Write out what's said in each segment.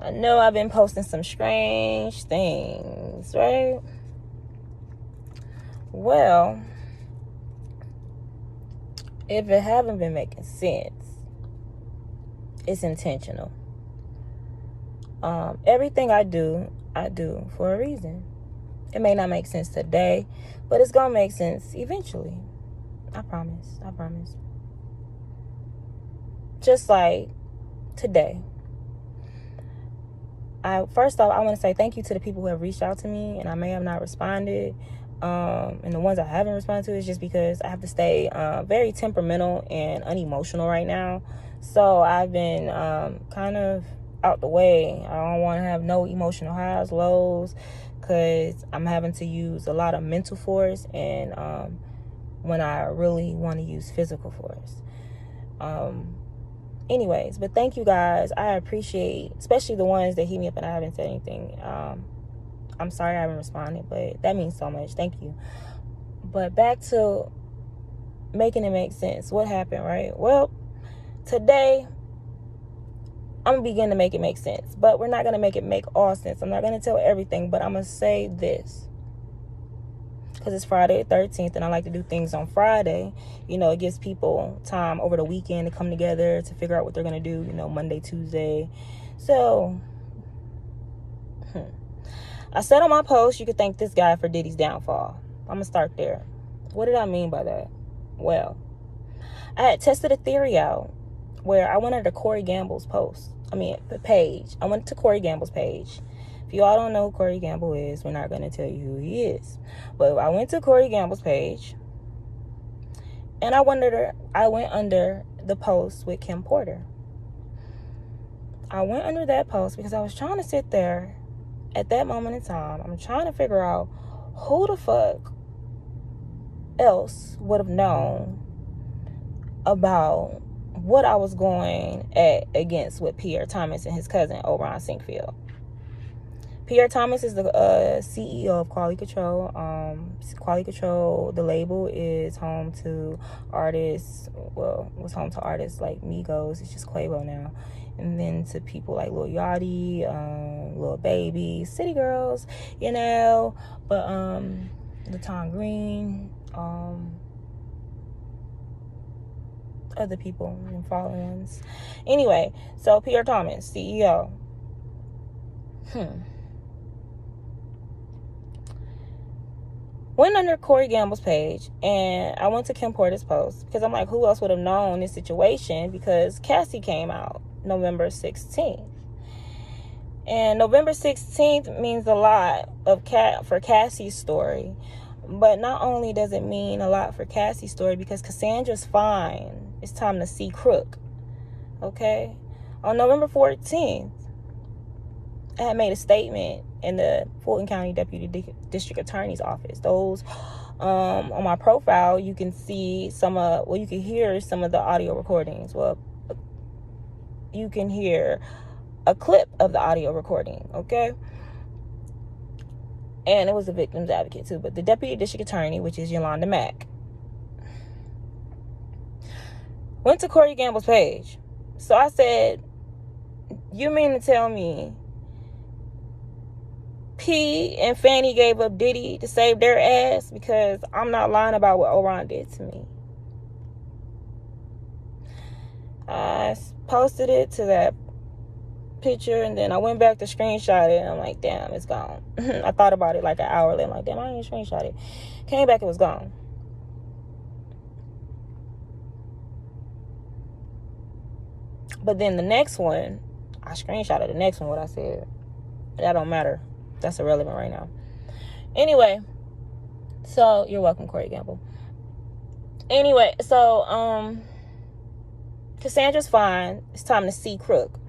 I know I've been posting some strange things, right? Well, if it haven't been making sense, it's intentional. Everything I do for a reason. It may not make sense today, but it's gonna make sense eventually. I promise. Just like today. First off, I want to say thank you to the people who have reached out to me, and I may have not responded. And the ones I haven't responded to is just because I have to stay very temperamental and unemotional right now. So I've been kind of out the way. I don't want to have no emotional highs, lows, because I'm having to use a lot of mental force, and when I really want to use physical force. Anyways, but thank you guys. I appreciate, especially the ones that hit me up and I haven't said anything. I'm sorry I haven't responded, but that means so much. Thank you. But back to making it make sense. What happened, right? Well, today I'm going to begin to make it make sense, but we're not going to make it make all sense. I'm not going to tell everything, but I'm going to say this. Because it's Friday the 13th, and I like to do things on Friday. You know, it gives people time over the weekend to come together to figure out what they're going to do, you know, Monday, Tuesday. So, I said on my post, you could thank this guy for Diddy's downfall. I'm going to start there. What did I mean by that? Well, I had tested a theory out where I went under Corey Gamble's page. I went to Corey Gamble's page. If you all don't know who Corey Gamble is, we're not going to tell you who he is. But I went to Corey Gamble's page, and I went under the post with Kim Porter. I went under that post because I was trying to sit there at that moment in time. I'm trying to figure out who the fuck else would have known about what I was going against with Pierre Thomas and his cousin O'Brien Sinkfield. Pierre Thomas is the CEO of Quality Control. Quality Control, the label, is home to artists. Well, was home to artists like Migos. It's just Quavo now. And then to people like Lil Yachty, Lil Baby, City Girls, you know. But Laton Green, other people and following ones. Anyway, so Pierre Thomas, CEO. Went under Corey Gamble's page, and I went to Kim Porter's post because I'm like, who else would have known this situation? Because Cassie came out November 16th. And November 16th means a lot for Cassie's story. But not only does it mean a lot for Cassie's story, because Cassandra's fine. It's time to see Crook. Okay? On November 14th, I had made a statement in the Fulton County Deputy District Attorney's Office. Those on my profile, you can see you can hear some of the audio recordings. Well, you can hear a clip of the audio recording, okay? And it was a victim's advocate too, but the Deputy District Attorney, which is Yolanda Mack, went to Corey Gamble's page. So I said, you mean to tell me P and Fani gave up Diddy to save their ass? Because I'm not lying about what Orion did to me. I posted it to that picture, and then I went back to screenshot it, and I'm like, damn, it's gone. I thought about it like an hour later. I'm like, damn, I didn't screenshot it. Came back, it was gone. But then the next one, I screenshotted the next one, what I said. That don't matter. That's irrelevant right now. Anyway, so you're welcome, Corey Gamble. Anyway, so Cassandra's fine. It's time to see Crook.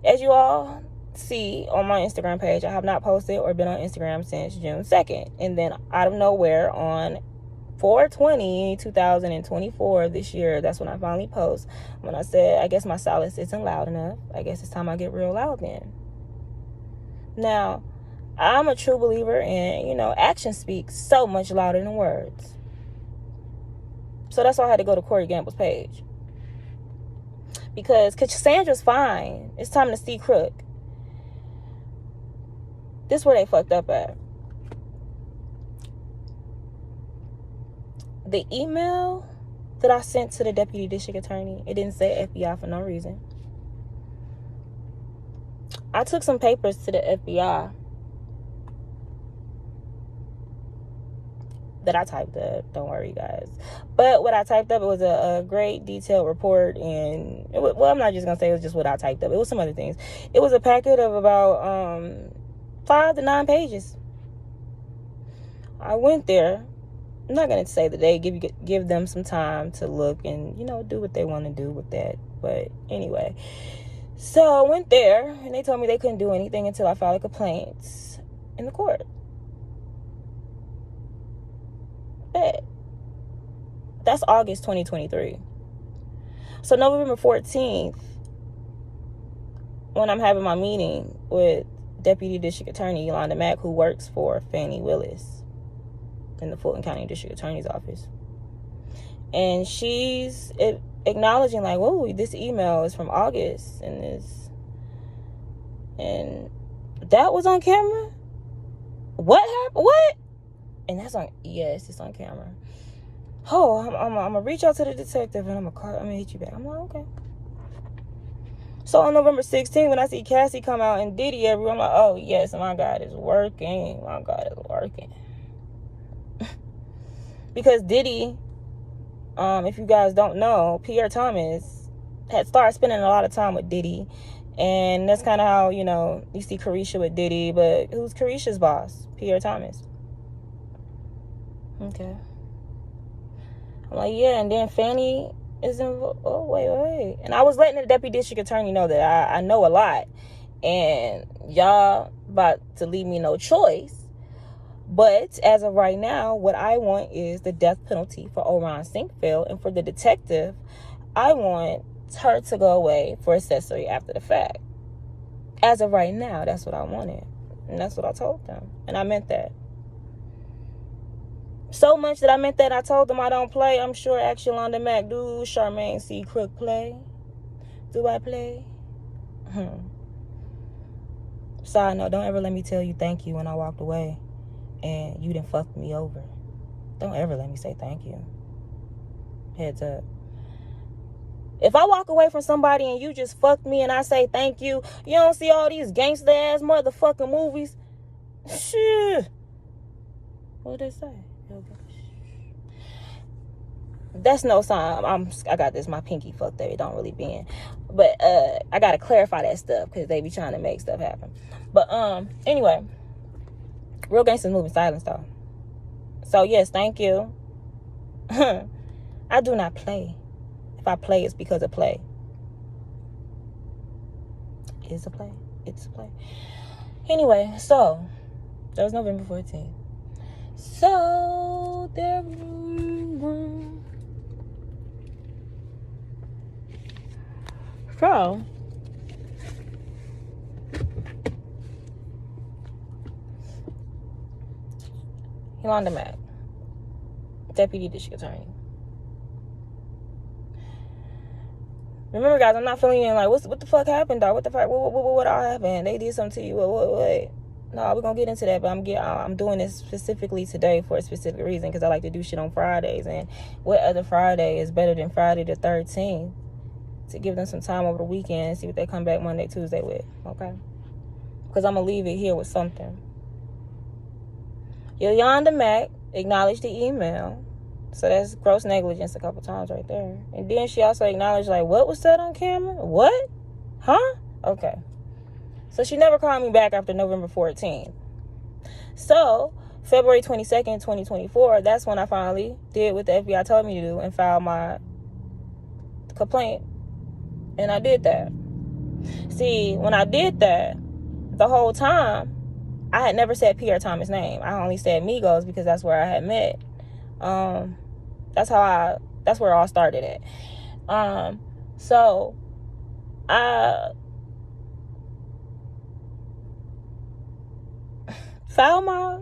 As you all see on my Instagram page, I have not posted or been on Instagram since June 2nd. And then out of nowhere on 4/20/2024 this year, that's when I finally post. When I said, I guess my silence isn't loud enough. I guess it's time I get real loud then. Now, I'm a true believer in, action speaks so much louder than words. So that's why I had to go to Corey Gamble's page. Because Cassandra's fine. It's time to see Crook. This is where they fucked up at. The email that I sent to the deputy district attorney, it didn't say FBI for no reason. I took some papers to the FBI that I typed up. Don't worry, guys. But what I typed up, it was a great detailed report. And I'm not just gonna say it was just what I typed up. It was some other things. It was a packet of about 5 to 9 pages. I went there. I'm not gonna say that they give them some time to look and do what they want to do with that. But anyway, so I went there and they told me they couldn't do anything until I filed a complaint in the court. Bet. That's August 2023. So November 14th, when I'm having my meeting with Deputy District Attorney Yolanda Mack, who works for Fani Willis in the Fulton County District Attorney's Office. And she's acknowledging like, whoa, this email is from August and that was on camera? What happened? What? And that's on, yes, it's on camera. Oh, I'm gonna reach out to the detective and I'm gonna hit you back. I'm like, okay. So on November 16th, when I see Cassie come out and Diddy everywhere, I'm like, oh yes, my God is working. My God is working. Because Diddy, if you guys don't know, Pierre Thomas had started spending a lot of time with Diddy. And that's kind of how, you see Carisha with Diddy. But who's Carisha's boss? Pierre Thomas. Okay. I'm like, yeah, and then Fani is involved. Oh, wait. And I was letting the deputy district attorney know that I know a lot. And y'all about to leave me no choice. But as of right now, what I want is the death penalty for Orion Sinkfield. And for the detective, I want her to go away for accessory after the fact. As of right now, that's what I wanted. And that's what I told them. And I meant that. So much that I meant that I told them I don't play. I'm sure ask Yolanda Mack, do Charmaine C. Crook play? Do I play? Side note, don't ever let me tell you thank you when I walked away and you done fucked me over. Don't ever let me say thank you. Heads up. If I walk away from somebody and you just fucked me and I say thank you, you don't see all these gangster ass motherfucking movies? Shit. What did they say? That's no sign. I got this, my pinky fucked up. It don't really be in. But I gotta clarify that stuff because they be trying to make stuff happen. But anyway, real gangsters moving silence though. So yes, thank you. I do not play. If I play, it's because of play. It's a play. It's a play. Anyway, so that was November 14th. So there so Yolanda Mack, Deputy District Attorney. Remember, guys, I'm not feeling in like, what the fuck happened, dog? What the fuck? What all happened? They did something to you? What? No, we're gonna get into that, but I'm doing this specifically today for a specific reason because I like to do shit on Fridays. And what other Friday is better than Friday the 13th to give them some time over the weekend and see what they come back Monday, Tuesday with, okay? Because I'm gonna leave it here with something. Yolanda Mack acknowledged the email. So that's gross negligence a couple times right there. And then she also acknowledged, like, what was said on camera? What? Huh? Okay. So she never called me back after November 14th. So February 22nd, 2024, that's when I finally did what the FBI told me to do and filed my complaint. And I did that. See, when I did that, the whole time, I had never said Pierre Thomas' name. I only said Migos because that's where I had met. That's where it all started at. So I filed my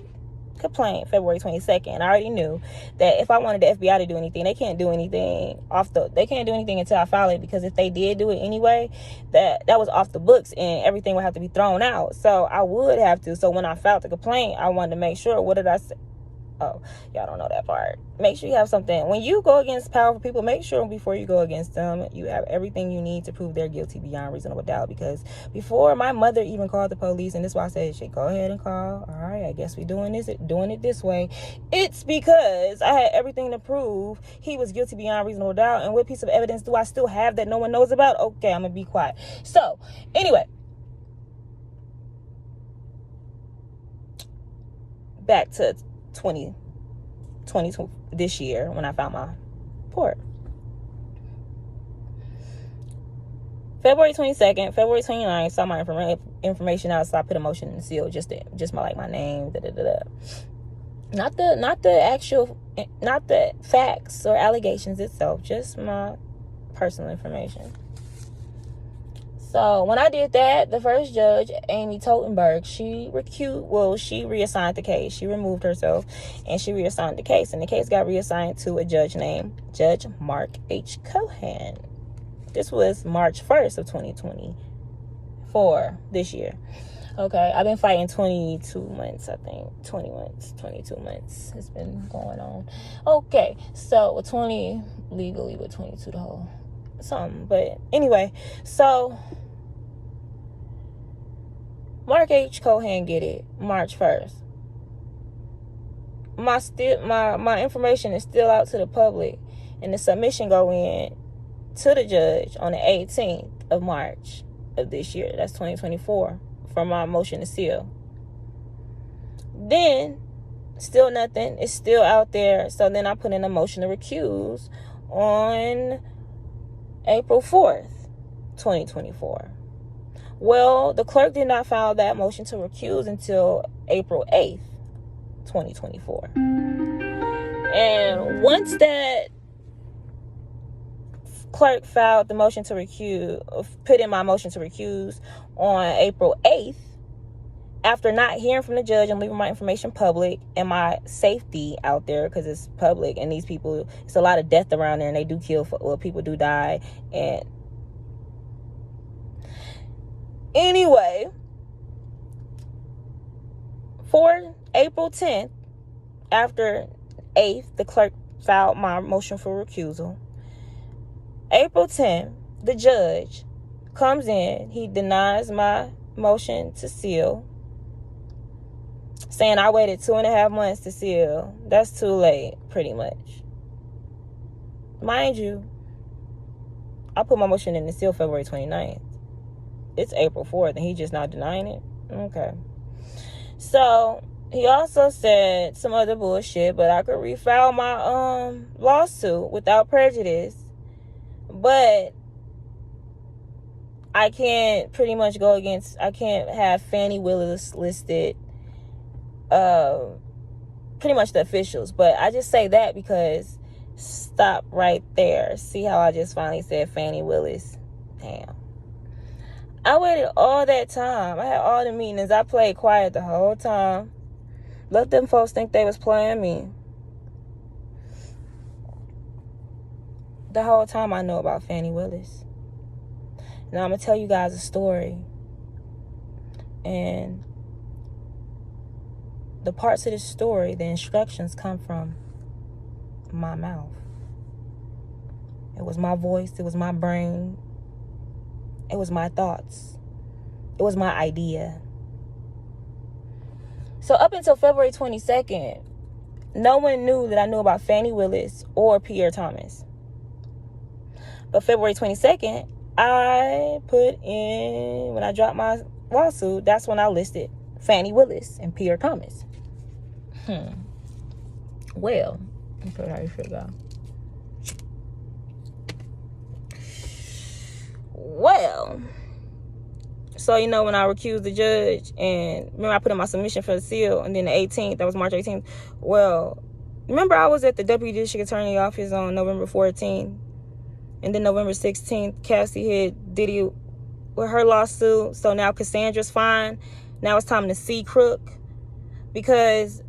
complaint February 22nd. I already knew that if I wanted the FBI to do anything, they can't do anything until I file it, because if they did do it anyway, that was off the books and everything would have to be thrown out. So I would have to. So when I filed the complaint, I wanted to make sure, what did I say? Oh, y'all don't know that part. Make sure you have something. When you go against powerful people, make sure before you go against them, you have everything you need to prove they're guilty beyond reasonable doubt. Because before my mother even called the police, and this is why I said, she go ahead and call. All right, I guess we're doing it this way. It's because I had everything to prove he was guilty beyond reasonable doubt. And what piece of evidence do I still have that no one knows about? Okay, I'm gonna be quiet. So anyway, back to 2020 this year when I found my port. February 22nd, February 29th, saw my information out, so I put a motion in the seal, just my name, Not the facts or allegations itself, just my personal information. So when I did that, the first judge, Amy Totenberg, she reassigned the case. She removed herself and she reassigned the case. And the case got reassigned to a judge named Judge Mark H. Cohan. This was March 1st of 2024, this year. Okay, I've been fighting 22 months, I think. 22 months it's been going on. Okay, so with 20, legally with 22 the whole something. But anyway, so Mark H. Cohan get it March 1st. My information is still out to the public, and the submission go in to the judge on the 18th of March of this year. That's 2024 for my motion to seal. Then still nothing. It's still out there. So then I put in a motion to recuse on April 4th, 2024. Well, the clerk did not file that motion to recuse until April 8th, 2024. And once that clerk filed the motion to recuse, put in my motion to recuse on April 8th, after not hearing from the judge and leaving my information public and my safety out there, because it's public and these people, it's a lot of death around there and they do kill, people do die. And anyway, for April 10th, after 8th, the clerk filed my motion for recusal. April 10th, the judge comes in, he denies my motion to seal, saying I waited 2.5 months to seal. That's too late, pretty much. Mind you, I put my motion in the seal February 29th. It's April 4th, and he just not denying it? Okay. So, he also said some other bullshit, but I could refile my lawsuit without prejudice. But I can't pretty much I can't have Fani, Willis listed, pretty much the officials. But I just say that because, stop right there. See how I just finally said Fani, Willis? Damn. I waited all that time. I had all the meetings. I played quiet the whole time. Let them folks think they was playing me. The whole time I know about Fani Willis. Now I'm going to tell you guys a story. And the parts of this story, the instructions come from my mouth. It was my voice. It was my brain. It was my thoughts. It was my idea. So up until February 22nd, no one knew that I knew about Fani Willis or Pierre Thomas. But February 22nd, I put in, when I dropped my lawsuit, that's when I listed Fani Willis and Pierre Thomas. Well, let me put how you should go. Well, so, you know, when I recused the judge, and remember I put in my submission for the seal, and then the 18th, that was March 18th. Well, remember I was at the Deputy District Attorney office on November 14th, and then November 16th, Cassie hit Diddy with her lawsuit. So now Cassandra's fine. Now it's time to see Crook, because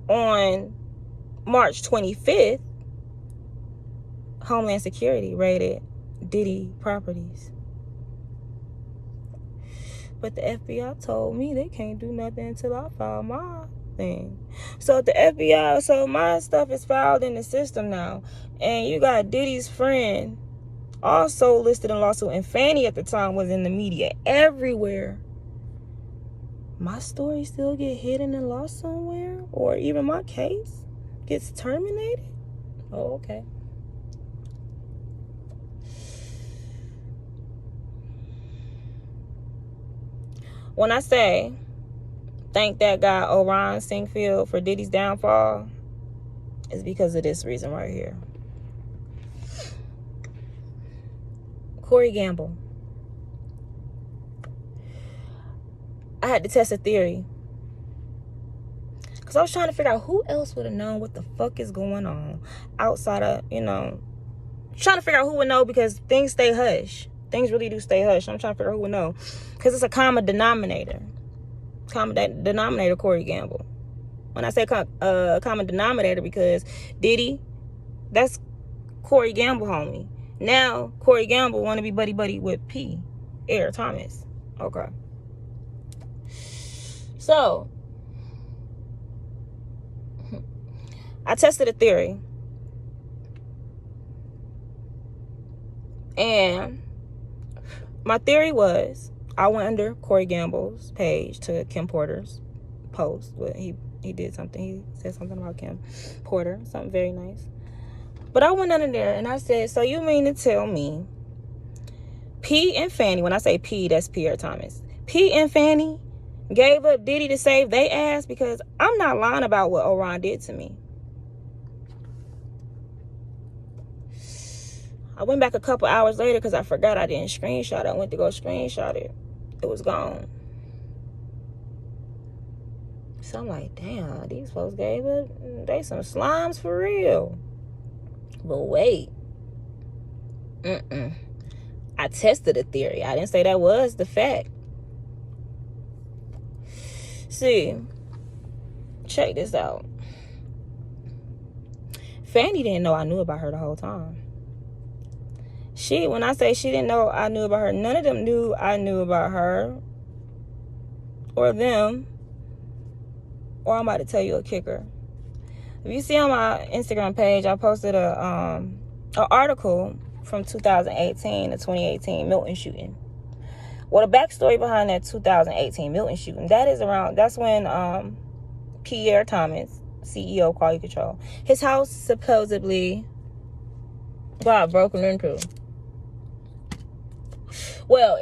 on March 25th, Homeland Security raided Diddy properties. But the FBI told me they can't do nothing until I file my thing. So if the FBI, so my stuff is filed in the system now. And you got Diddy's friend also listed in lawsuit. And Fani at the time was in the media everywhere. My story still get hidden and lost somewhere? Or even my case gets terminated? Oh, okay. When I say thank that guy Orion Singfield for Diddy's downfall, it's because of this reason right here. Corey Gamble. I had to test a theory. Because I was trying to figure out who else would have known what the fuck is going on outside of, trying to figure out who would know, because things stay hush. Things really do stay hush. I'm trying to figure out who would know. Because it's a common denominator. Common denominator, Corey Gamble. When I say common denominator, because Diddy, that's Corey Gamble, homie. Now, Corey Gamble want to be buddy-buddy with Pierre Thomas. Okay. So, I tested a theory. And my theory was, I went under Corey Gamble's page to Kim Porter's post. Well, he did something. He said something about Kim Porter. Something very nice. But I went under there and I said, so you mean to tell me P and Fani, when I say P, that's Pierre Thomas, P and Fani gave up Diddy to save they ass? Because I'm not lying about what Orion did to me. I went back a couple hours later because I forgot I didn't screenshot it. I went to go screenshot it. It was gone. So I'm like, damn, these folks gave up. They some slimes for real. But wait. I tested a theory. I didn't say that was the fact. See, check this out. Fani didn't know I knew about her the whole time. When I say she didn't know I knew about her, none of them knew I knew about her or them. Or I'm about to tell you a kicker. If you see on my Instagram page, I posted an article from 2018 to 2018 Milton shooting. Well, the backstory behind that 2018 Milton shooting, that's when Pierre Thomas, CEO of Quality Control, his house supposedly got broken into. Well,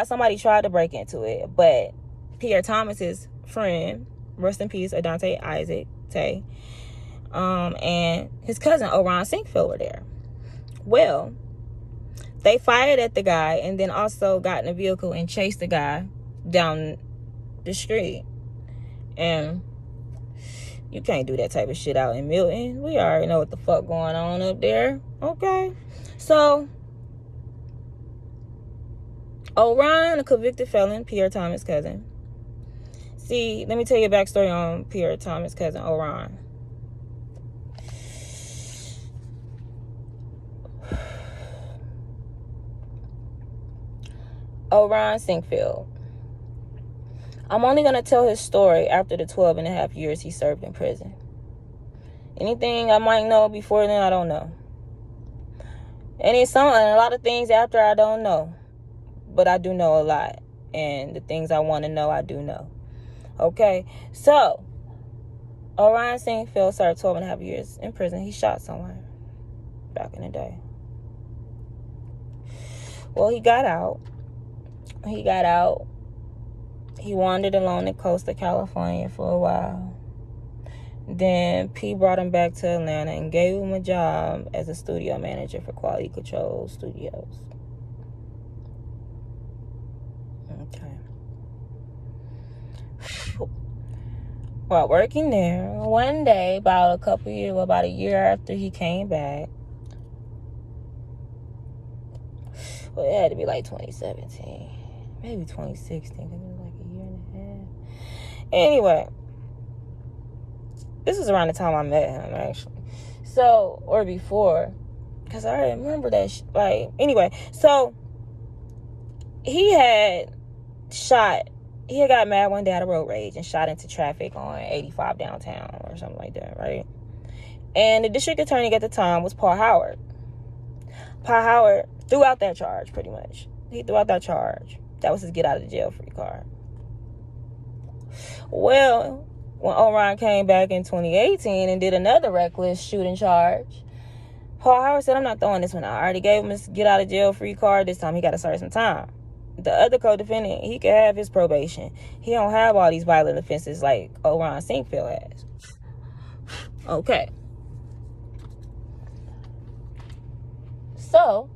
somebody tried to break into it, but Pierre Thomas's friend, rest in peace, Adante Isaac Tay, and his cousin Orion Singfield were there. Well, they fired at the guy and then also got in a vehicle and chased the guy down the street. And you can't do that type of shit out in Milton. We already know what the fuck going on up there. Okay. So, Orion, a convicted felon, Pierre Thomas' cousin. See, let me tell you a backstory on Pierre Thomas' cousin, Orion. Orion Singfield. I'm only going to tell his story after the 12 and a half years he served in prison. Anything I might know before then, I don't know. And a lot of things after I don't know. But I do know a lot. And the things I want to know, I do know. Okay? So, Orion Singfield served 12 and a half years in prison. He shot someone back in the day. Well, he got out. He wandered along the coast of California for a while. Then P brought him back to Atlanta and gave him a job as a studio manager for Quality Control Studios. Okay. While working there, one day, about a year after he came back, well, it had to be like 2017. Maybe 2016, because it was like a year and a half. Anyway, This is around the time I met him, actually. So, or before. Because I remember that. Anyway. So, he had got mad one day out of road rage and shot into traffic on 85 downtown or something like that, right? And the district attorney at the time was Paul Howard. Paul Howard threw out that charge, pretty much. He threw out that charge. That was his get out of jail free card. Well, when Orion came back in 2018 and did another reckless shooting charge, Paul Howard said, I'm not throwing this one out. I already gave him his get out of jail free card. This time he got to serve some time. The other co-defendant, he can have his probation. He don't have all these violent offenses like Orion Sinkfield has. Okay. So,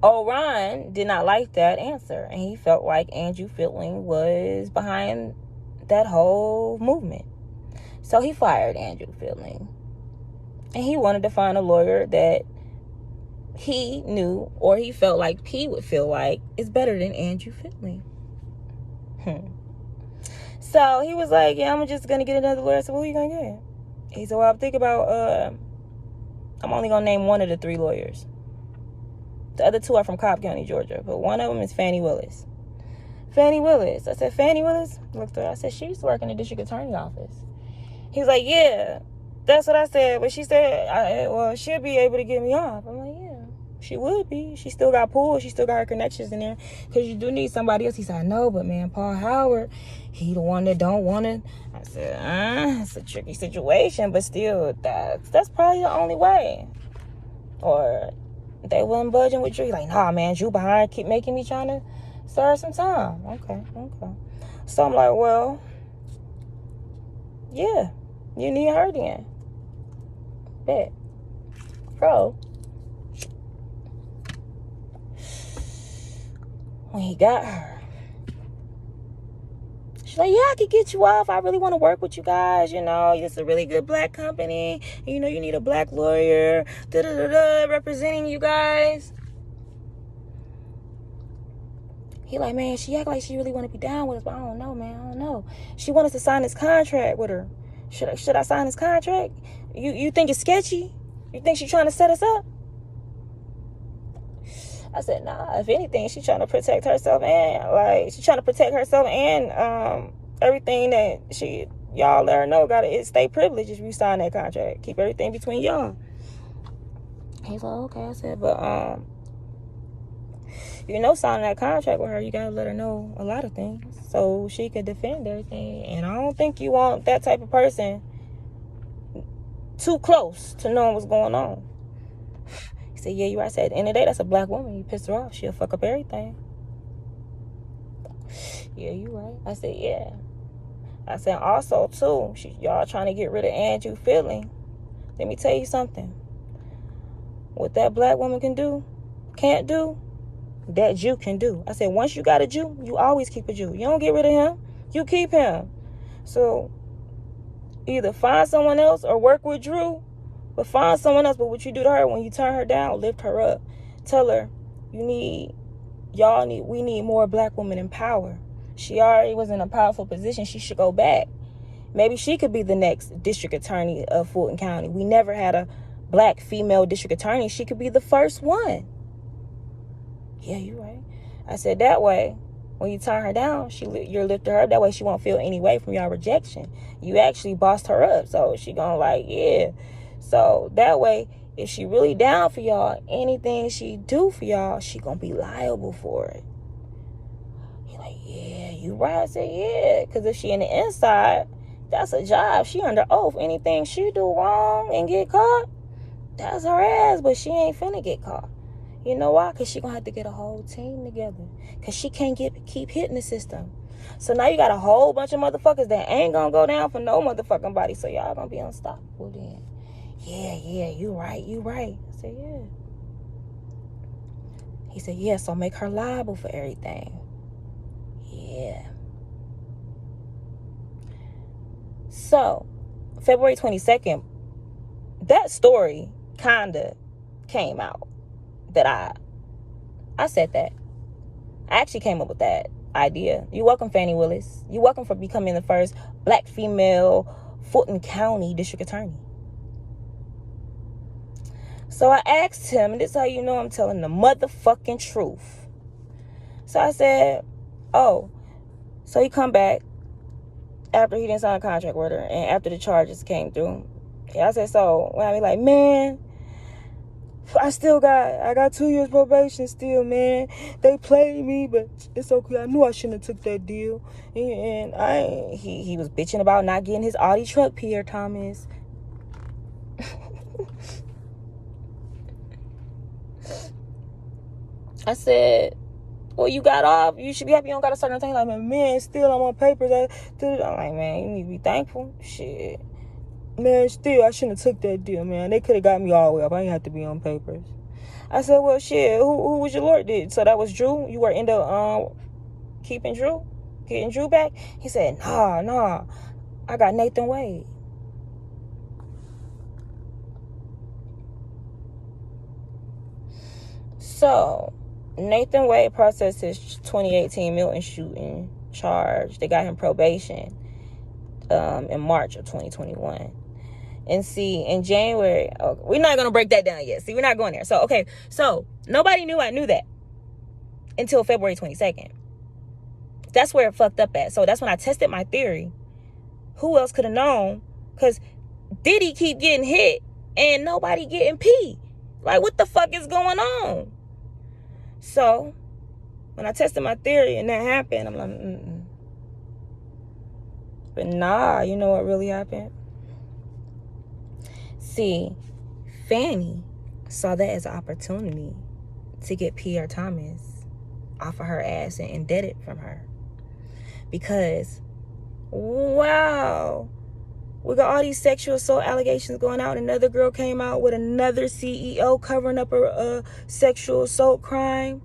Orion did not like that answer, and he felt like Andrew Fitling was behind that whole movement. So he fired Andrew Fitling, and he wanted to find a lawyer that he knew, or he felt like P would feel like, is better than Andrew Fitling. So he was like, yeah, I'm just going to get another lawyer. So who are you going to get? He said, well, I'm thinking about, I'm only going to name one of the three lawyers. The other two are from Cobb County, Georgia. But one of them is Fani Willis. Fani Willis. I said, Fani Willis? Looked at her. I said, she used to work in the district attorney's office. He was like, yeah, that's what I said. But she said, well, she'll be able to get me off. I'm like, yeah, she would be. She still got pulled. She still got her connections in there. Because you do need somebody else. He said, I know, but man, Paul Howard, he the one that don't want it. I said, it's a tricky situation. But still, that's probably the only way. Or they wasn't budging with Drew. Like, nah, man, Drew behind, keep making me trying to serve some time. Okay. So I'm like, well, yeah, you need her then. Bet. Bro, when he got her, she's like, yeah, I could get you off. I really want to work with you guys. You know, it's a really good black company. You know, you need a black lawyer, representing you guys. He like, man, she act like she really want to be down with us, but I don't know, man. I don't know. She want us to sign this contract with her. Should I sign this contract? You think it's sketchy? You think she's trying to set us up? I said, nah, if anything, she's trying to protect herself and everything that y'all let her know gotta stay privileged if you sign that contract. Keep everything between y'all. He's like, okay. I said, but signing that contract with her, you gotta let her know a lot of things so she could defend everything. And I don't think you want that type of person too close to knowing what's going on. He said, yeah, you're right. I said, at the end of the day, that's a black woman. You piss her off, she'll fuck up everything. Yeah, you right. I said, yeah. I said, also, too, y'all trying to get rid of Andrew Fitling. Let me tell you something. What that black woman can't do, that Jew can do. I said, once you got a Jew, you always keep a Jew. You don't get rid of him. You keep him. So, either find someone else or work with Drew, but find someone else. But what you do to her, when you turn her down, lift her up. Tell her, we need more black women in power. She already was in a powerful position. She should go back. Maybe she could be the next district attorney of Fulton County. We never had a black female district attorney. She could be the first one. Yeah, you're right. I said, that way, when you turn her down, you're lifting her up. That way she won't feel any way from your rejection. You actually bossed her up. So she gonna like, yeah. So that way, if she really down for y'all, anything she do for y'all, she gonna be liable for it. He like, yeah, you right. I said, yeah. Because if she in the inside, that's a job. She under oath. Anything she do wrong and get caught, that's her ass. But she ain't finna get caught. You know why? Because she going to have to get a whole team together. Because she can't keep hitting the system. So now you got a whole bunch of motherfuckers that ain't going to go down for no motherfucking body. So y'all going to be unstoppable then. Yeah, you right. I said, yeah. He said, yeah, so make her liable for everything. Yeah. So, February 22nd, that story kind of came out. That I said that. I actually came up with that. idea. You're welcome, Fani Willis. You're welcome for becoming the first black female Fulton County district attorney. So I asked him, and this is how you know I'm telling the motherfucking truth. So I said, oh, so he come back after he didn't sign a contract with her and after the charges came through. I said, so, well, I be like, man, I got 2 years probation still, man. They played me, but it's okay. I knew I shouldn't have took that deal. And he was bitching about not getting his Audi truck, Pierre Thomas. I said, well, you got off. You should be happy you don't got a certain thing. Like, man, still I'm on papers. I'm like, man, you need to be thankful. Shit. Man, still, I shouldn't have took that deal, man. They could have got me all the way up. I didn't have to be on papers. I said, well, shit, who was your lawyer? So that was Drew? You were in the, keeping Drew? Getting Drew back? He said, nah. I got Nathan Wade. So, Nathan Wade processed his 2018 Milton shooting charge. They got him probation in March of 2021. And see, in January, we're not going to break that down yet. See, we're not going there. So, okay. So, nobody knew I knew that until February 22nd. That's where it fucked up at. So, that's when I tested my theory. Who else could have known? Because Diddy keep getting hit and nobody getting pee. Like, what the fuck is going on? So, when I tested my theory and that happened, I'm like, But nah, you know what really happened? See, Fani saw that as an opportunity to get Pierre Thomas off of her ass and indebted from her. Because, wow, we got all these sexual assault allegations going out. Another girl came out with another CEO covering up a sexual assault crime.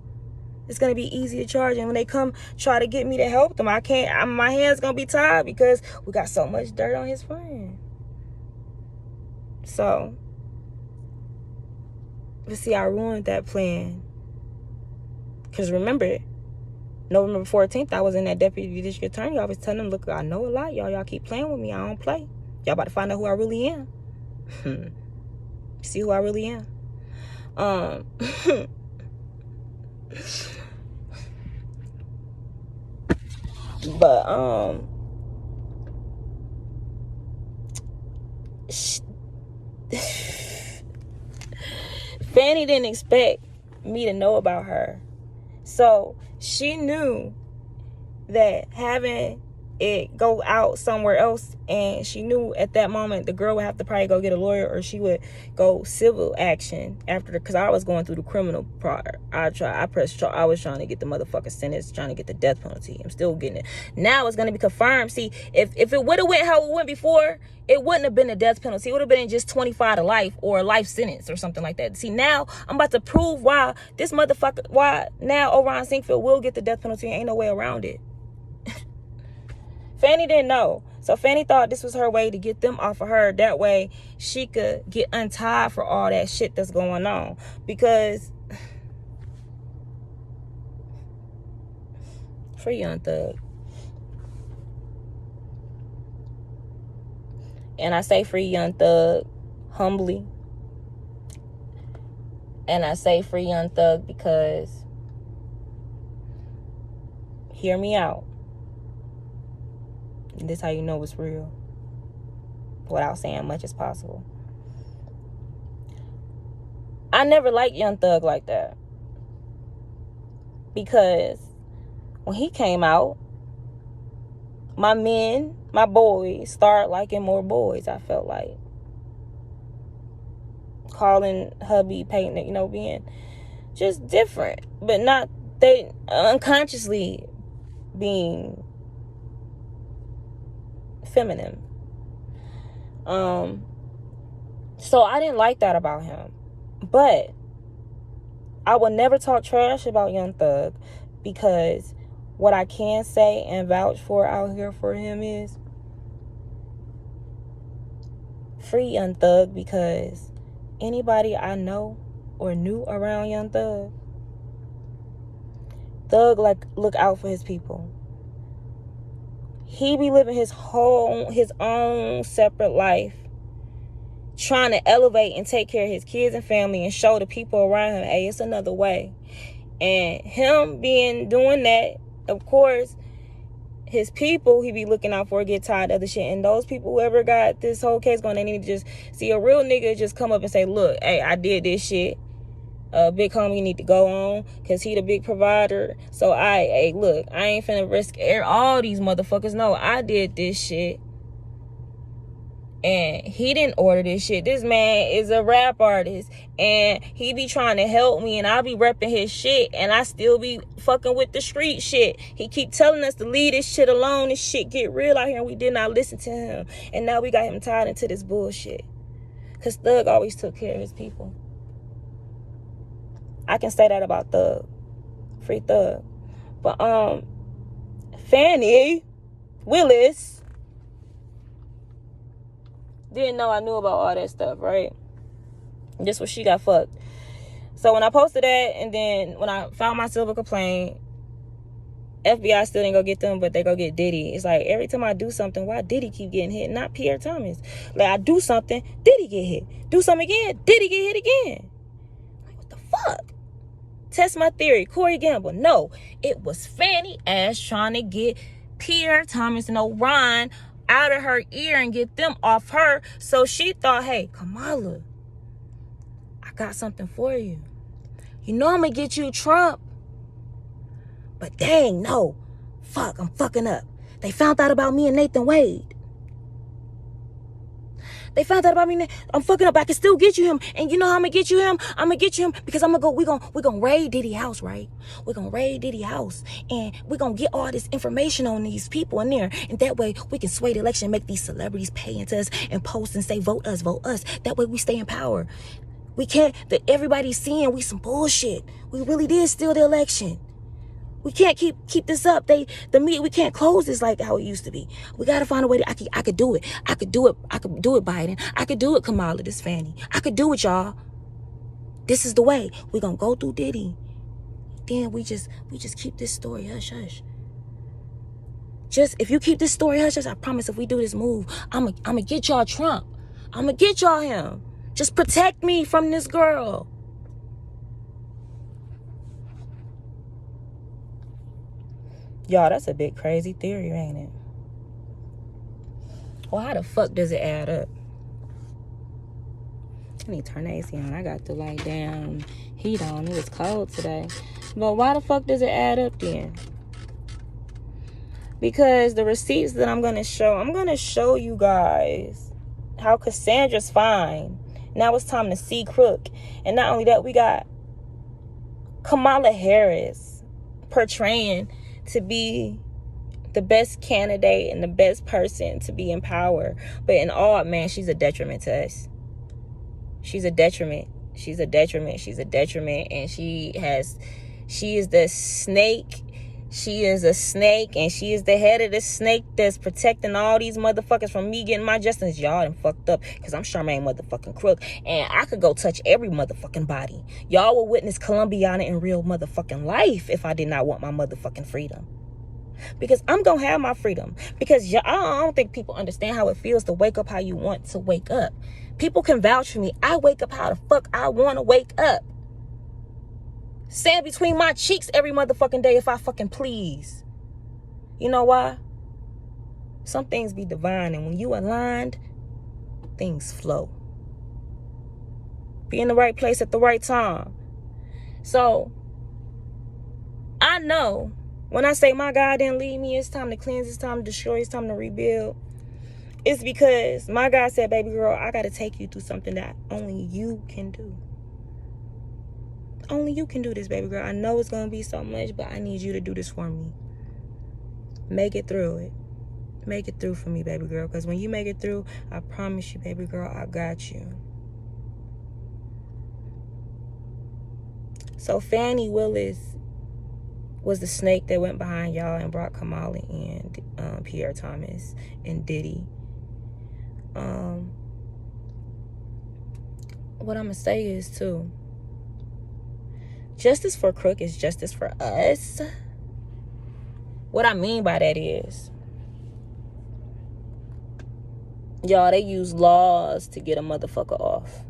It's going to be easy to charge. And when they come try to get me to help them, my hands going to be tied because we got so much dirt on his friend. So, but see, I ruined that plan. Because remember, November 14th, I was in that deputy district attorney office telling them, look, I know a lot, y'all. Y'all keep playing with me. I don't play. Y'all about to find out who I really am. See who I really am. But, Fani didn't expect me to know about her. So she knew that having it go out somewhere else, and she knew at that moment the girl would have to probably go get a lawyer, or she would go civil action after, because I was going through the criminal part. I was trying to get the motherfucker sentenced, trying to get the death penalty. I'm still getting it. Now it's going to be confirmed. See, if it would have went how it went before, it wouldn't have been a death penalty. It would have been just 25 to life or a life sentence or something like that. See, now I'm about to prove why now Orion Sinkfield will get the death penalty. Ain't no way around it. Fani didn't know. So Fani thought this was her way to get them off of her. That way she could get untied for all that shit that's going on. Because free Young Thug. And I say free Young Thug humbly. And I say free Young Thug because, hear me out. This is how you know it's real. Without saying much as possible. I never liked Young Thug like that. Because when he came out, my boys, started liking more boys, I felt like. Calling hubby, Peyton, being just different. But not, they unconsciously being feminine. So I didn't like that about him. But I will never talk trash about Young Thug, because what I can say and vouch for out here for him is free Young Thug, because anybody I know or knew around Young Thug, Thug like look out for his people. He be living his own separate life, trying to elevate and take care of his kids and family and show the people around him, hey, it's another way. And him doing that, of course, his people he be looking out for get tired of the shit. And those people, whoever got this whole case going, they need to just see a real nigga just come up and say, look, hey, I did this shit. Big homie need to go on because he the big provider. So hey, look, I ain't finna risk all these motherfuckers. No, I did this shit. And he didn't order this shit. This man is a rap artist. And he be trying to help me. And I be repping his shit. And I still be fucking with the street shit. He keep telling us to leave this shit alone. This shit get real out here. And we did not listen to him. And now we got him tied into this bullshit. Because Thug always took care of his people. I can say that about Thug. Free Thug. But Fani Willis didn't know I knew about all that stuff, right? Just when she got fucked. So when I posted that, and then when I filed my civil complaint, FBI still didn't go get them, but they go get Diddy. It's like every time I do something, why Diddy keep getting hit? Not Pierre Thomas. Like I do something, Diddy get hit. Do something again, Diddy get hit again. Like what the fuck? Test my theory. Corey Gamble. No, it was Fani ass trying to get Pierre Thomas and Orion out of her ear and get them off her. So she thought, hey, Kamala, I got something for you. You know I'm gonna get you Trump. But dang, no. Fuck, I'm fucking up. They found out about me and Nathan Wade. They found out about me. I'm fucking up. I can still get you him. And you know how I'm gonna get you him? I'm gonna get you him because we're gonna raid Diddy house, right? We're gonna raid Diddy house. And we're gonna get all this information on these people in there. And that way we can sway the election and make these celebrities pay into us and post and say, vote us, vote us. That way we stay in power. We can't, everybody's seeing we some bullshit. We really did steal the election. We can't keep this up. We can't close this like how it used to be. We gotta find a way I could do it. I could do it, Biden. I could do it, Kamala, this Fani. I could do it, y'all. This is the way. We're gonna go through Diddy. Then we just keep this story hush hush. Just if you keep this story hush hush, I promise if we do this move, I'ma get y'all Trump. I'ma get y'all him. Just protect me from this girl. Y'all, that's a big crazy theory, ain't it? Well, how the fuck does it add up? I need to turn the AC on. I got the like damn heat on. It was cold today. But why the fuck does it add up then? Because the receipts that I'm going to show you guys how Cassandra's fine. Now it's time to see Crook. And not only that, we got Kamala Harris portraying to be the best candidate and the best person to be in power. But in all, man, she's a detriment to us. She's a detriment. She's a detriment. She's a detriment. And she is the snake. She is a snake. And she is the head of the snake that's protecting all these motherfuckers from me getting my justice. Y'all done fucked up. Because I'm Charmaine motherfucking Crook. And I could go touch every motherfucking body. Y'all will witness Columbiana in real motherfucking life if I did not want my motherfucking freedom. Because I'm going to have my freedom. Because I don't think people understand how it feels to wake up how you want to wake up. People can vouch for me. I wake up how the fuck I want to wake up. Sand between my cheeks every motherfucking day if I fucking please. You know why? Some things be divine, and when you aligned, things flow. Be in the right place at the right time. So, I know when I say my God didn't leave me, it's time to cleanse, it's time to destroy, it's time to rebuild. It's because my God said, baby girl, I got to take you through something that only you can do. Only you can do this, baby girl. I know it's going to be so much, but I need you to do this for me. Make it through it. Make it through for me, baby girl. Because when you make it through, I promise you, baby girl, I got you. So Fani Willis was the snake that went behind y'all and brought Kamala and Pierre Thomas and Diddy. What I'm going to say is, too, justice for Crook is justice for us. What I mean by that is, y'all, they use laws to get a motherfucker off.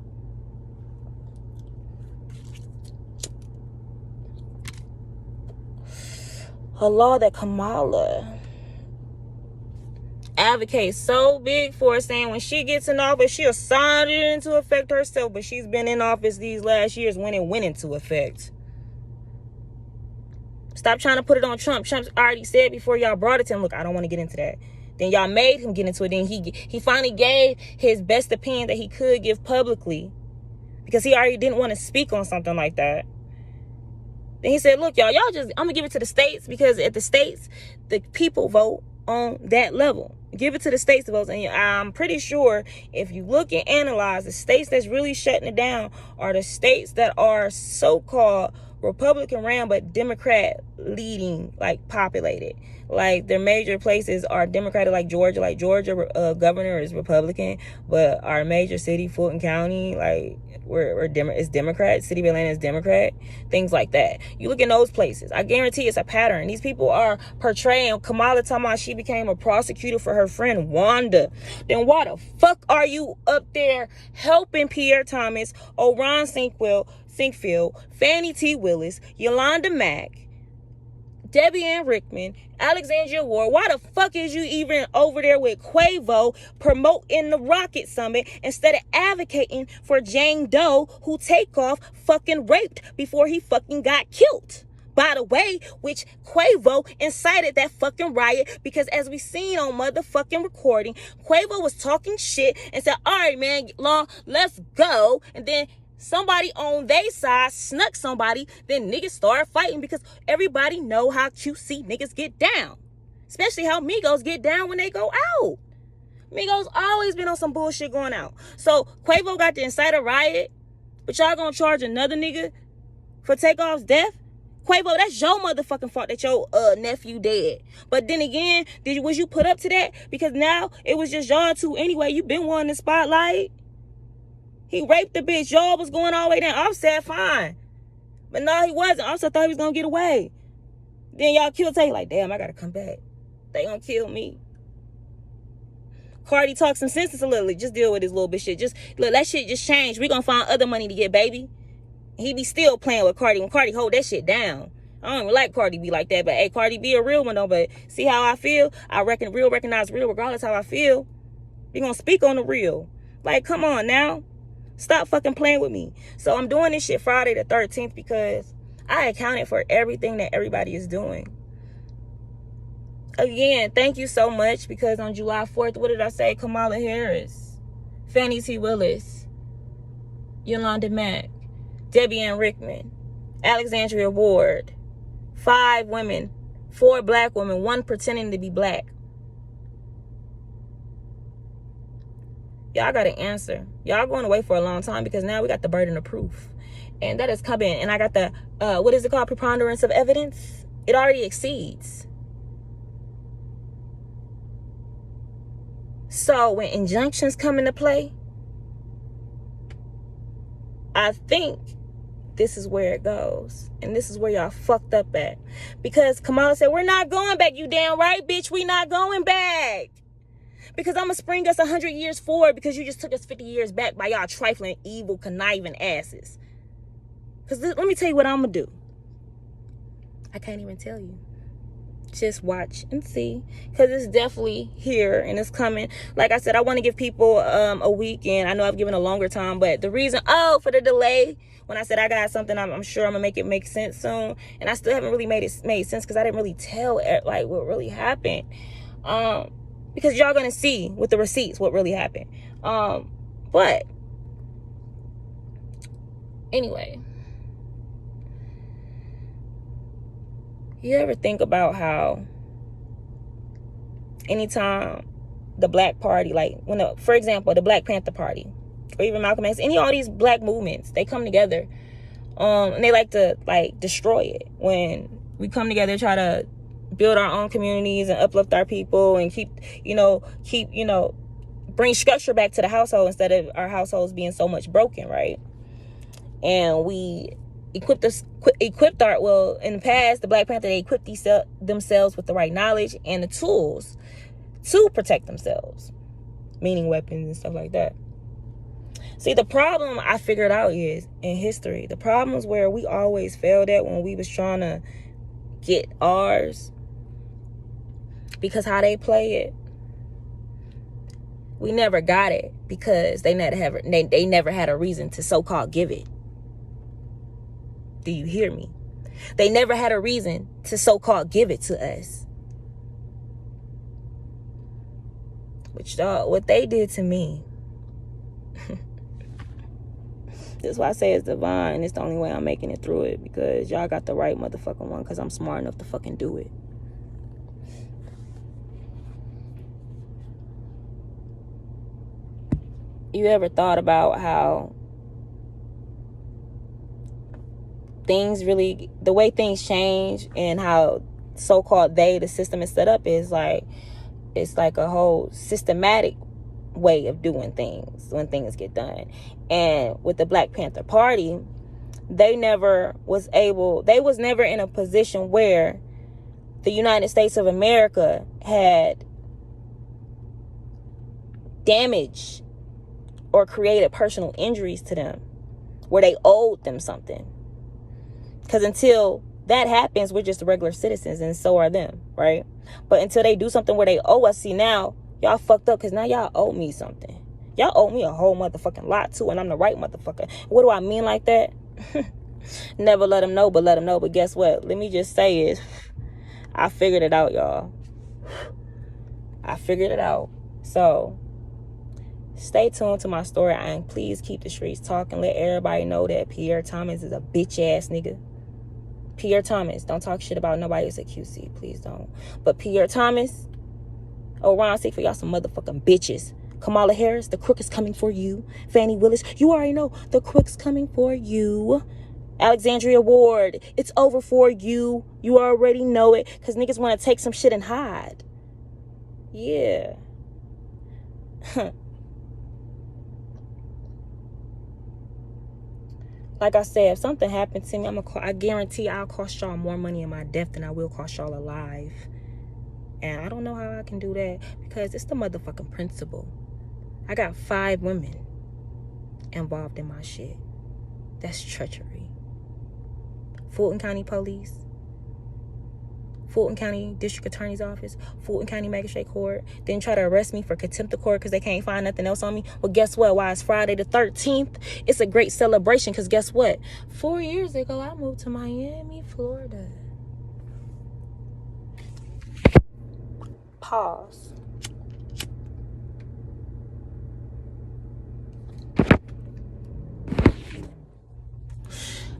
A law that Kamala advocates so big for, saying when she gets in office, she'll sign it into effect herself. But she's been in office these last years when it went into effect. Stop trying to put it on Trump. Trump already said before y'all brought it to him, look, I don't want to get into that. Then y'all made him get into it. Then he finally gave his best opinion that he could give publicly, because he already didn't want to speak on something like that. Then he said, look, y'all just, I'm going to give it to the states, because at the states, the people vote on that level. Give it to the states to vote. And I'm pretty sure if you look and analyze, the states that's really shutting it down are the states that are so-called Republican ran, but Democrat leading, like populated. Like their major places are Democratic, like Georgia. Like Georgia, governor is Republican, but our major city, Fulton County, like it's Democrat. City of Atlanta is Democrat. Things like that. You look in those places, I guarantee it's a pattern. These people are portraying Kamala talking about she became a prosecutor for her friend Wanda. Then why the fuck are you up there helping Pierre Thomas, O'Ron Sinkfield, Fani T. Willis, Yolanda Mack, Debbie Ann Rickman, Alexandria Ward? Why the fuck is you even over there with Quavo promoting the Rocket Summit instead of advocating for Jane Doe, who Takeoff fucking raped before he fucking got killed? By the way, which Quavo incited that fucking riot, because as we seen on motherfucking recording, Quavo was talking shit and said, all right, man, law, let's go. And then somebody on their side snuck somebody, then niggas start fighting, because everybody know how QC niggas get down. Especially how Migos get down when they go out. Migos always been on some bullshit going out. So Quavo got to incite a riot, but y'all gonna charge another nigga for Takeoff's death? Quavo, that's your motherfucking fault that your nephew dead. But then again, was you put up to that? Because now it was just y'all two anyway. You been wanting the spotlight. He raped the bitch. Y'all was going all the way down. Offset, fine. But no, he wasn't. Offset thought he was going to get away. Then y'all killed Tay. Like, damn, I got to come back. They going to kill me. Cardi talk some sense to Lily. Just deal with this little bit shit. Just, look, that shit just changed. We going to find other money to get, baby. He be still playing with Cardi. When Cardi hold that shit down. I don't even like Cardi B like that. But, hey, Cardi B a real one, though. But see how I feel? I reckon real recognize real regardless how I feel. We going to speak on the real. Like, come on now. Stop fucking playing with me. So I'm doing this shit Friday the 13th because I accounted for everything that everybody is doing. Again, thank you so much, because on July 4th, what did I say? Kamala Harris, Fani T. Willis, Yolanda Mack, Debbie Ann Rickman, Alexandria Ward, 5 women, 4 black women, 1 pretending to be black. Y'all got to answer. Y'all going to wait for a long time, because now we got the burden of proof. And that is coming. And I got the, what is it called? Preponderance of evidence. It already exceeds. So when injunctions come into play, I think this is where it goes. And this is where y'all fucked up at. Because Kamala said, we're not going back. You damn right, bitch. We not going back. Because I'm going to spring us 100 years forward, because you just took us 50 years back by y'all trifling, evil, conniving asses. Because let me tell you what I'm going to do. I can't even tell you. Just watch and see. Because it's definitely here and it's coming. Like I said, I want to give people a weekend. I know I've given a longer time, but the reason, for the delay, when I said I got something, I'm sure I'm going to make it make sense soon. And I still haven't really made sense, because I didn't really tell like what really happened. Because y'all gonna see with the receipts what really happened. But anyway, you ever think about how anytime the Black Party, like for example, the Black Panther Party, or even Malcolm X, all these black movements, they come together, and they like to destroy it. When we come together, try to build our own communities and uplift our people and keep bring structure back to the household instead of our households being so much broken, right? And we well, in the past, the Black Panther, they equipped themselves with the right knowledge and the tools to protect themselves, meaning weapons and stuff like that. See, the problem I figured out is, in history, the problem is where we always failed at when we was trying to get ours, because how they play it, we never got it because they never had a reason to so-called give it. Do you hear me? They never had a reason to so-called give it to us. Which, what they did to me, that's why I say it's divine. It's the only way I'm making it through it, because y'all got the right motherfucking one, because I'm smart enough to fucking do it. You ever thought about how the way things change and how so-called the system is set up is like, it's like a whole systematic way of doing things when things get done. And with the Black Panther Party, they was never in a position where the United States of America had damaged or created personal injuries to them where they owed them something. Because until that happens, we're just regular citizens, and so are them, right? But until they do something where they owe us, see, now y'all fucked up, because now y'all owe me something. Y'all owe me a whole motherfucking lot too, and I'm the right motherfucker. What do I mean like that? Never let them know, but let them know. But guess what? Let me just say is, I figured it out, y'all. I figured it out. So stay tuned to my story, and please keep the streets talking. Let everybody know that Pierre Thomas is a bitch ass nigga. Pierre Thomas, don't talk shit about nobody else at QC, please don't. But Pierre Thomas, Ron Sick, for y'all some motherfucking bitches. Kamala Harris, the crook is coming for you. Fani Willis, you already know the crook's coming for you. Alexandria Ward, it's over for you. You already know it, because niggas want to take some shit and hide. Yeah. Like I said, if something happened to me, I guarantee I'll cost y'all more money in my death than I will cost y'all alive. And I don't know how I can do that, because it's the motherfucking principle. I got 5 women involved in my shit. That's treachery. Fulton County Police, Fulton County District Attorney's Office, Fulton County Magistrate Court, then try to arrest me for contempt of court because they can't find nothing else on me. Well, guess what? Why it's Friday the 13th? It's a great celebration, because guess what? 4 years ago, I moved to Miami, Florida. Pause.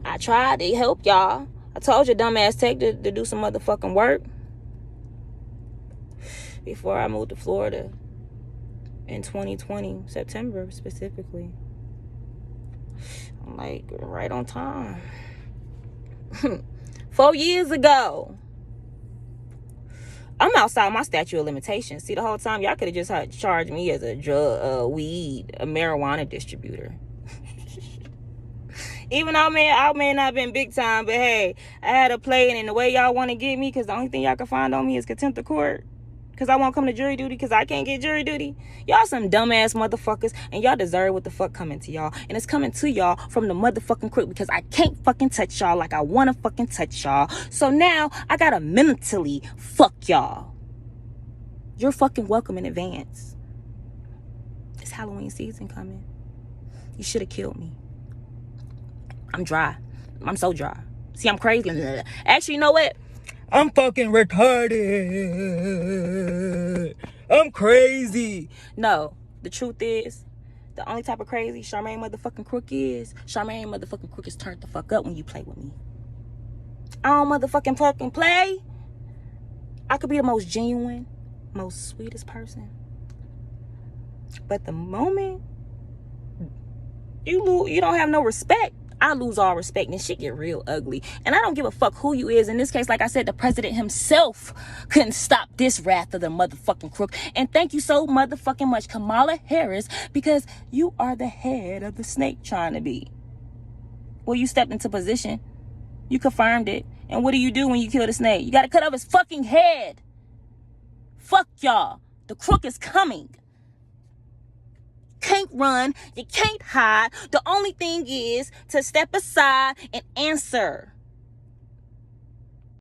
I tried to help y'all. I told your dumbass tech to do some motherfucking work before I moved to Florida in 2020, September specifically. I'm like, right on time. 4 years ago. I'm outside my statute of limitations. See, the whole time y'all could have just charged me as a weed, a marijuana distributor. Even though I may not have been big time, but hey, I had a play in the way y'all want to get me, because the only thing y'all can find on me is contempt of court. Because I won't come to jury duty, because I can't get jury duty. Y'all some dumbass motherfuckers, and y'all deserve what the fuck coming to y'all. And it's coming to y'all from the motherfucking crook, because I can't fucking touch y'all like I want to fucking touch y'all. So now I gotta mentally fuck y'all. You're fucking welcome in advance. It's Halloween season coming. You should have killed me. I'm dry. I'm so dry. See, I'm crazy. Actually, you know what? I'm fucking retarded. I'm crazy. No, the truth is, the only type of crazy Charmaine motherfucking Crook is, Charmaine motherfucking Crook is turned the fuck up when you play with me. I don't motherfucking fucking play. I could be the most genuine, most sweetest person. But the moment you don't have no respect, I lose all respect and shit get real ugly. And I don't give a fuck who you is. In this case, like I said, the president himself couldn't stop this wrath of the motherfucking crook. And thank you so motherfucking much, Kamala Harris, because you are the head of the snake trying to be. Well, you stepped into position. You confirmed it. And what do you do when you kill the snake? You got to cut off his fucking head. Fuck y'all. The crook is coming. Can't run. You can't hide. The only thing is to step aside and answer.